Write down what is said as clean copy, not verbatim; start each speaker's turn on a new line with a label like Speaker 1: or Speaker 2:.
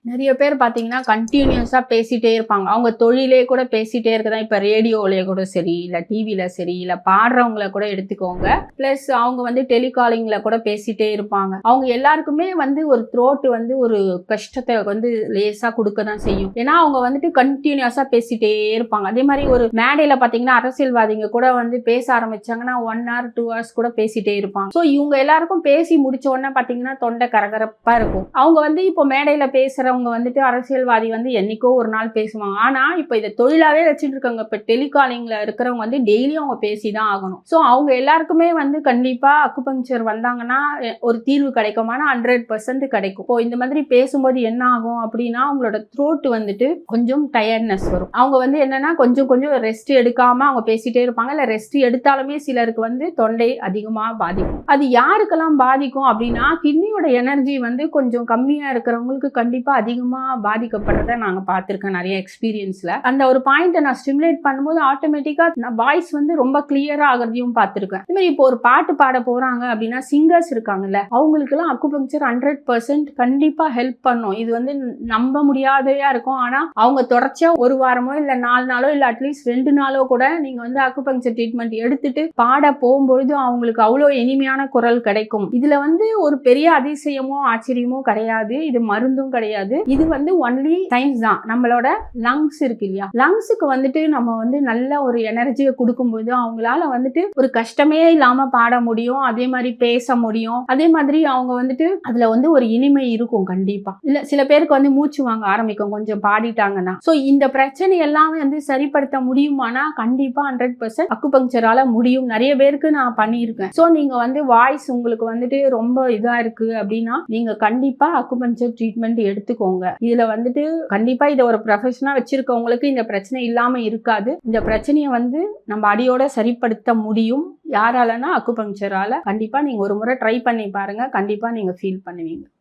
Speaker 1: நிறைய பேர் பார்த்தீங்கன்னா, கன்டினியூஸா பேசிட்டே இருப்பாங்க. அவங்க தொழிலே கூட பேசிட்டே இருக்கதான். இப்ப ரேடியோலயே கூட சரி, இல்ல டிவில சரி, இல்ல பாடுறவங்கள கூட எடுத்துக்கோங்க. பிளஸ் அவங்க வந்து டெலிகாலிங்ல கூட பேசிட்டே இருப்பாங்க. அவங்க எல்லாருக்குமே வந்து ஒரு த்ரோட் வந்து ஒரு கஷ்டத்த வந்து லேசா குடுக்க தான் செய்யும். ஏன்னா, அவங்க வந்துட்டு கன்டினியூஸா பேசிட்டே இருப்பாங்க. அதே மாரி ஒரு மேடையில பார்த்தீங்கன்னா, அரசியல்வாதிங்க கூட வந்து பேச ஆரம்பிச்சாங்கன்னா, 1 ஹவர் 2 ஹவர்ஸ் கூட பேசிட்டே இருப்பாங்க. ஸோ இவங்க எல்லாருக்கும் பேசி முடிச்ச உடனே பார்த்தீங்கன்னா, தொண்டை கரகரப்பா இருக்கும். அவங்க வந்து இப்போ மேடையில பேசுறவங்க வந்துட்டு அரசியல்வாதி வந்து என்னைக்கோ ஒரு நாள் பேசுவாங்க. ஆனா இப்ப இதை தொழிலாவே வச்சுட்டு இருக்காங்க. இப்ப டெலிகாலிங்ல இருக்கிறவங்க வந்து டெய்லியும் அவங்க பேசிதான் ஆகணும். சோ அவங்க எல்லாருக்குமே வந்து கண்டிப்பா அக்குபங்சர் வந்தாங்கன்னா ஒரு தீர்வு கிடைக்குமானா 100% கிடைக்கும். இப்போ இந்த மாதிரி பேசும்போது என்ன ஆகும் அப்படின்னா அவங்களோட த்ரோட் வந்துட்டு கொஞ்சம் டயர்ட்னஸ் வரும். அவங்க வந்து என்னன்னா கொஞ்சம் ரெஸ்ட் எடுக்காம அவங்க பேசிட்டே இருப்பாங்க. இல்ல ரெஸ்ட் எடுத்தாலுமே சிலருக்கு வந்து தொண்டை அதிகமா பாதிக்கும். அது யாருக்கெல்லாம் பாதிக்கும் அப்படின்னா கிட்னியோட எனர்ஜி வந்து கொஞ்சம் கம்மியா இருக்கிறவங்களுக்கு கண்டிப்பா அதிகமா பாதிக்கப்படுறத நாங்க பார்த்திருக்கேன் நிறைய எக்ஸ்பீரியன்ஸ்ல. அந்த ஒரு பாயிண்ட்டை நான் ஸ்டிமுலேட் பண்ணும்போது ஆட்டோமேட்டிக்கா வாய்ஸ் வந்து ரொம்ப கிளியரா ஆகிறதையும் பார்த்திருக்கேன். இந்த மாதிரி இப்போ ஒரு பாட்டு பாட போறாங்க அப்படின்னா சிங்கர்ஸ் இருக்காங்கல்ல அவங்களுக்கு எல்லாம் அக்குபங்சர் 100% கண்டிப்பா ஹெல்ப் பண்ணும். இது வந்து நம்ப முடியாதையா இருக்கும். ஆனா அவங்க தொடர்ச்சியா ஒரு வாரமோ இல்ல 4 நாளோ இல்ல அட்லீஸ்ட் 2 நாளோ கூட நீங்க வந்து அக்குபங்சர் ட்ரீட்மெண்ட் எடுத்துட்டு பாட போகும்பொழுது அவங்களுக்கு அவ்வளவு இனிமையான குரல் கிடைக்கும். இதுல வந்து ஒரு பெரிய அதிசயமோ ஆச்சரியமோ கிடையாது. இது மருந்தும் கிடையாது. இது வந்து ஒன்லி சயின்ஸ் தான். நம்மளோட லங்ஸ் இருக்கு இல்லையா, லங்ஸுக்கு வந்துட்டு நம்ம வந்து நல்ல ஒரு எனர்ஜியை கொடுக்கும்போது அவங்களால வந்துட்டு ஒரு கஷ்டமே இல்லாம பாட முடியும். அதே மாதிரி பேச முடியும். அதே மாதிரி அவங்க வந்துட்டு அதுல வந்து ஒரு இனிமை இருக்கும் கண்டிப்பா. இல்ல சில பேருக்கு வந்து மூச்சு வாங்க ஆரம்பிக்கும் கொஞ்சம் பாடிட்டாங்கன்னா. சோ இந்த பிரச்சனை எல்லாமே வந்து சரிப்படுத்த முடியுமானா கண்டிப்பா 100% அக்குபங்சரால முடியும். நிறைய பேருக்கு நான் பண்ணியிருக்கேன். சோ நீங்க வந்து வாய்ஸ் உங்களுக்கு வந்துட்டு ரொம்ப இதா இருக்கு அப்படின்னா நீங்க கண்டிப்பா அக்குபங்சர் ட்ரீட்மெண்ட் எடுத்துக்கோங்க. இதுல வந்துட்டு கண்டிப்பா இதை ஒரு ப்ரொஃபஷனா வச்சிருக்கவங்களுக்கு இந்த பிரச்சனை இல்லாம இருக்காது. இந்த பிரச்சனையை வந்து நம்ம அடியோட சரிப்படுத்த முடியும். யாராலனா அக்குபங்சரால. கண்டிப்பா நீங்க ஒரு முறை ட்ரை பண்ணி பாருங்க. கண்டிப்பா நீங்க ஃபீல் பண்ணுவீங்க.